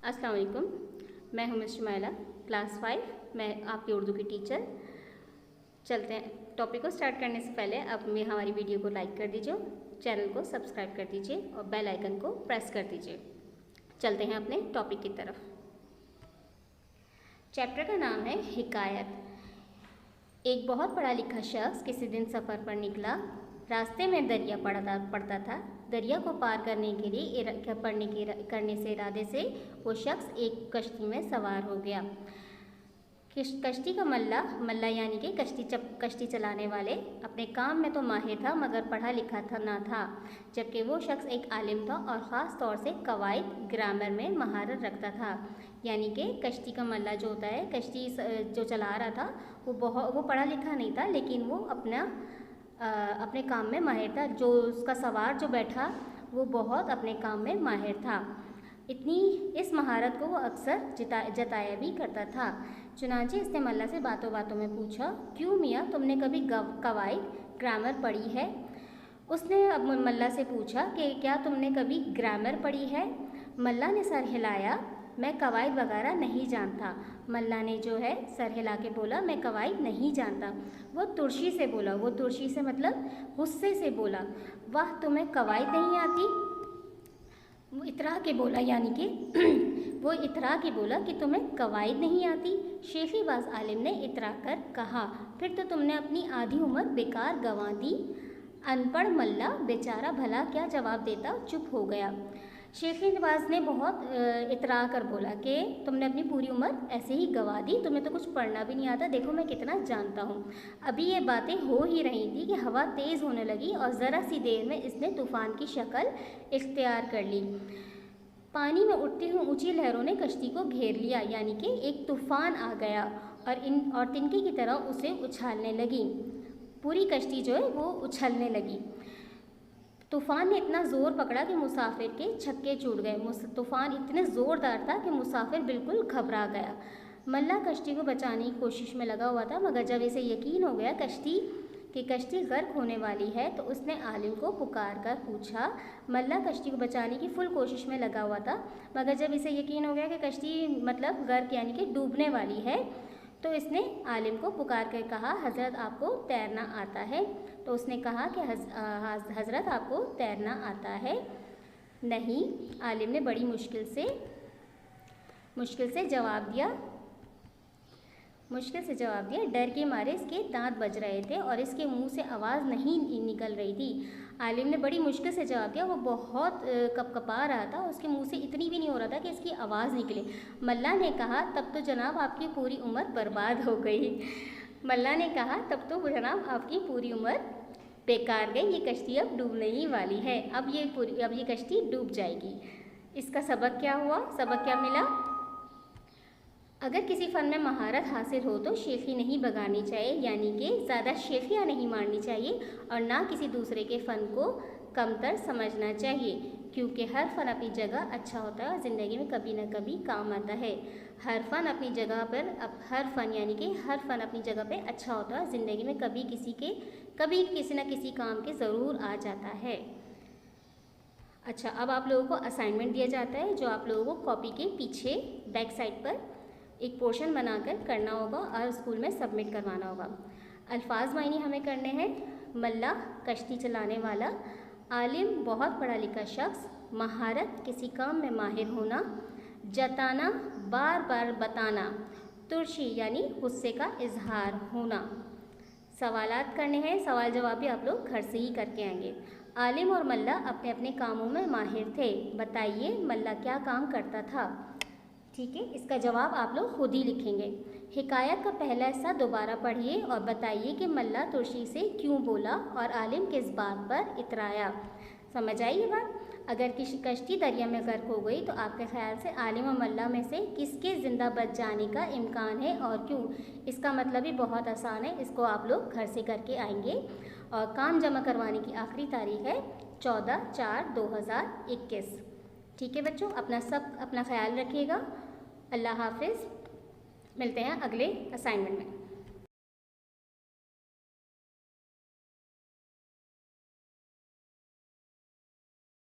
अस्सलाम वालेकुम। मैं हूं मिस शुमाइला, क्लास 5। मैं आपकी उर्दू की टीचर। चलते हैं टॉपिक को स्टार्ट करने से पहले अब मैं हमारी वीडियो को लाइक कर दीजिए, चैनल को सब्सक्राइब कर दीजिए और बेल आइकन को प्रेस कर दीजिए। चलते हैं अपने टॉपिक की तरफ। चैप्टर का नाम है हिकायत। एक बहुत पढ़ा लिखा शख्स किसी दिन सफ़र पर निकला। रास्ते में दरिया पड़ता था। दरिया को पार करने के लिए करने से इरादे से वो शख्स एक कश्ती में सवार हो गया। कश्ती का मल्ला यानी कि कश्ती चलाने वाले अपने काम में तो माहिर था मगर पढ़ा लिखा ना था, जबकि वो शख्स एक आलिम था और ख़ास तौर से कवायद ग्रामर में महारत रखता था। यानी कि कश्ती का मल्ला जो होता है, कश्ती जो चला रहा था वो पढ़ा लिखा नहीं था, लेकिन वो अपने काम में माहिर था। जो उसका सवार जो बैठा वो बहुत अपने काम में माहिर था। इस महारत को वो अक्सर जताया भी करता था। चुनांचे इसने मल्ला से बातों बातों में पूछा, क्यों मियाँ, तुमने कभी कवायद ग्रामर पढ़ी है? उसने अब मल्ला से पूछा कि क्या तुमने कभी ग्रामर पढ़ी है? मल्ला ने सर हिलाया, मैं कवायद वगैरह नहीं जानता। मल्ला ने जो है सर हिला के बोला, मैं कवायद नहीं जानता। वो तुर्शी से बोला, वो तुर्शी से मतलब गुस्से से बोला, वाह तुम्हें कवायद नहीं आती? वो इतरा के बोला, यानी कि वो इतरा के बोला कि तुम्हें कवायद नहीं आती। शेखीबाज आलिम ने इतरा कर कहा, फिर तो तुमने अपनी आधी उम्र बेकार गंवा दी। अनपढ़ मल्ला बेचारा भला क्या जवाब देता, चुप हो गया। शेखीबाज ने बहुत इतरा कर बोला कि तुमने अपनी पूरी उम्र ऐसे ही गंवा दी, तुम्हें तो कुछ पढ़ना भी नहीं आता, देखो मैं कितना जानता हूँ। अभी ये बातें हो ही रही थी कि हवा तेज़ होने लगी और ज़रा सी देर में इसने तूफ़ान की शक्ल इख्तियार कर ली। पानी में उठती हुई ऊंची लहरों ने कश्ती को घेर लिया, यानी कि एक तूफ़ान आ गया और तिनके की तरह उसे उछालने लगी। पूरी कश्ती जो है वो उछलने लगी। तूफ़ान ने इतना ज़ोर पकड़ा कि मुसाफिर के छक्के छूट गए। तूफ़ान इतने ज़ोरदार था कि मुसाफिर बिल्कुल घबरा गया। मल्ला कश्ती को बचाने की कोशिश में लगा हुआ था, मगर जब इसे यकीन हो गया कश्ती गर्क होने वाली है तो उसने आलिम को पुकार कर पूछा। मल्ला कश्ती को बचाने की फुल कोशिश में लगा हुआ था, मगर जब इसे यकीन हो गया कि कश्ती मतलब गर्क यानी कि डूबने वाली है तो इसने आलिम को पुकार कर कहा, हज़रत आपको तैरना आता है? तो उसने कहा कि हज़रत आपको तैरना आता है? नहीं। आलिम ने बड़ी मुश्किल से जवाब दिया। डर के मारे इसके दांत बज रहे थे और इसके मुंह से आवाज़ नहीं निकल रही थी। आलिम ने बड़ी मुश्किल से जवाब दिया। वो बहुत कपकपा रहा था, उसके मुंह से इतनी भी नहीं हो रहा था कि इसकी आवाज़ निकले। मल्ला ने कहा, तब तो जनाब आपकी पूरी उम्र बर्बाद हो गई। मल्ला ने कहा, तब तो जनाब आपकी पूरी उम्र बेकार गई। ये कश्ती अब डूबने ही वाली है। अब ये कश्ती डूब जाएगी। इसका सबक क्या हुआ? सबक क्या मिला? अगर किसी फ़न में महारत हासिल हो तो शेखी नहीं बगानी चाहिए, यानी कि ज़्यादा शेखियाँ नहीं मारनी चाहिए और ना किसी दूसरे के फ़न को कमतर समझना चाहिए, क्योंकि हर फ़न अपनी जगह अच्छा होता है और ज़िंदगी में कभी न कभी काम आता है। हर फ़न अपनी जगह पे अच्छा होता है, ज़िंदगी में कभी किसी न किसी काम के ज़रूर आ जाता है। अच्छा, अब आप लोगों को असाइनमेंट दिया जाता है, जो आप लोगों को कॉपी के पीछे बैक साइड पर एक पोर्शन बनाकर करना होगा और स्कूल में सबमिट करवाना होगा। अल्फाज मायने हमें करने हैं। मल्ला कश्ती चलाने वाला, आलिम बहुत पढ़ा लिखा शख्स, महारत किसी काम में माहिर होना, जताना बार बार बताना, तुर्शी यानी गुस्से का इजहार होना। सवालात करने हैं, सवाल जवाब भी आप लोग घर से ही करके आएंगे। आलिम और मल्ला अपने अपने कामों में माहिर थे। बताइए मल्ला क्या काम करता था? ठीक है, इसका जवाब आप लोग खुद ही लिखेंगे। हिकायत का पहला हिस्सा दोबारा पढ़िए और बताइए कि मल्ला तुर्शी से क्यों बोला और आलिम किस बात पर इतराया। समझ आई ये बात? अगर किसी कश्ती दरिया में गर्क हो गई तो आपके ख्याल से आलिम और मल्ला में से किसके ज़िंदा बच जाने का इम्कान है और क्यों? इसका मतलब भी बहुत आसान है, इसको आप लोग घर से करके आएंगे और काम जमा करवाने की आखिरी तारीख है 14/4/2021। ठीक है बच्चों, अपना ख्याल रखिएगा। अल्लाह हाफिज़। मिलते हैं अगले असाइनमेंट में।